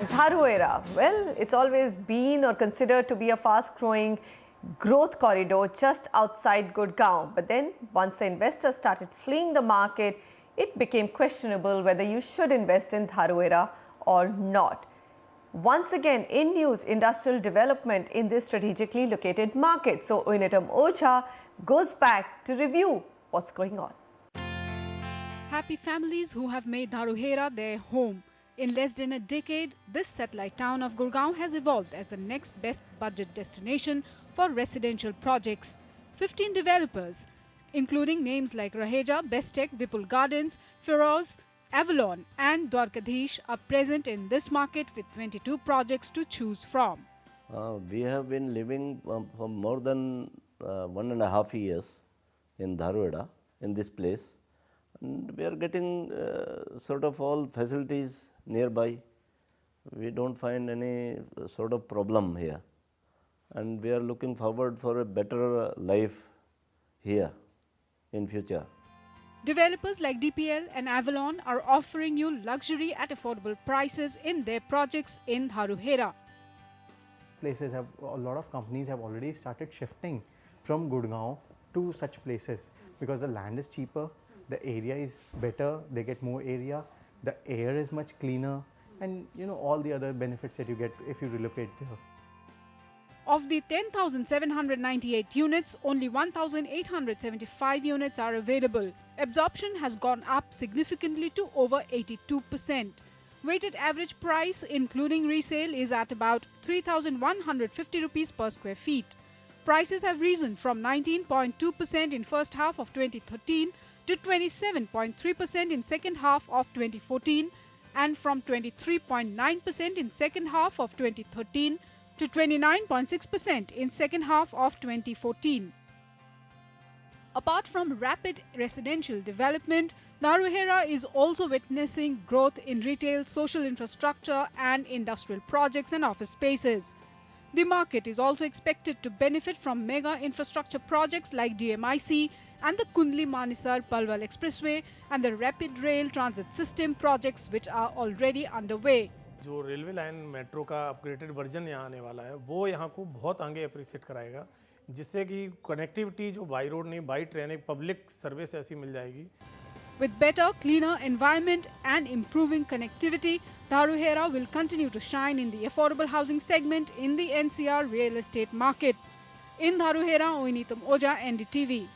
Dharuhera, well, it's always been or considered to be a fast-growing growth corridor just outside Gurgaon. But then, once the investors started fleeing the market, it became questionable whether you should invest in Dharuhera or not. Once again, in news, industrial development in this strategically located market. So, Oinitam Ocha goes back to review what's going on. Happy families who have made Dharuhera their home. In less than a decade, this satellite town of Gurgaon has evolved as the next best budget destination for residential projects. 15 developers, including names like Raheja, Bestech, Vipul Gardens, Feroz, Avalon and Dwarkadhish are present in this market with 22 projects to choose from. We have been living for more than 1.5 years in Dharuhera, in this place. And we are getting sort of all facilities nearby. We don't find any sort of problem here. And we are looking forward for a better life here in future. Developers like DPL and Avalon are offering you luxury at affordable prices in their projects in Dharuhera. A lot of companies have already started shifting from Gurgaon to such places because the land is cheaper, the area is better, they get more area, the air is much cleaner, and all the other benefits that you get if you relocate there. Of the 10,798 units, only 1,875 units are available. Absorption has gone up significantly to over 82%. Weighted average price, including resale, is at about 3,150 rupees per square feet. Prices have risen from 19.2% in first half of 2013 to 27.3% in second half of 2014 and from 23.9% in second half of 2013 to 29.6% in second half of 2014. Apart from rapid residential development, Dharuhera is also witnessing growth in retail, social infrastructure and industrial projects and office spaces. The market is also expected to benefit from mega infrastructure projects like DMIC and the Kundli-Manesar Palwal Expressway and the rapid rail transit system projects which are already underway. जो railway line metro का upgraded version यहाँ आने वाला है वो यहाँ को बहुत आगे अप्रिशिएट कराएगा जिससे कि कनेक्टिविटी जो बाई रोड नहीं बाई ट्रेन एक पब्लिक सर्विस ऐसी मिल जाएगी. With better, cleaner environment and improving connectivity, Dharuhera will continue to shine in the affordable housing segment in the NCR real estate market. In Dharuhera, Oinitam Oja, NDTV.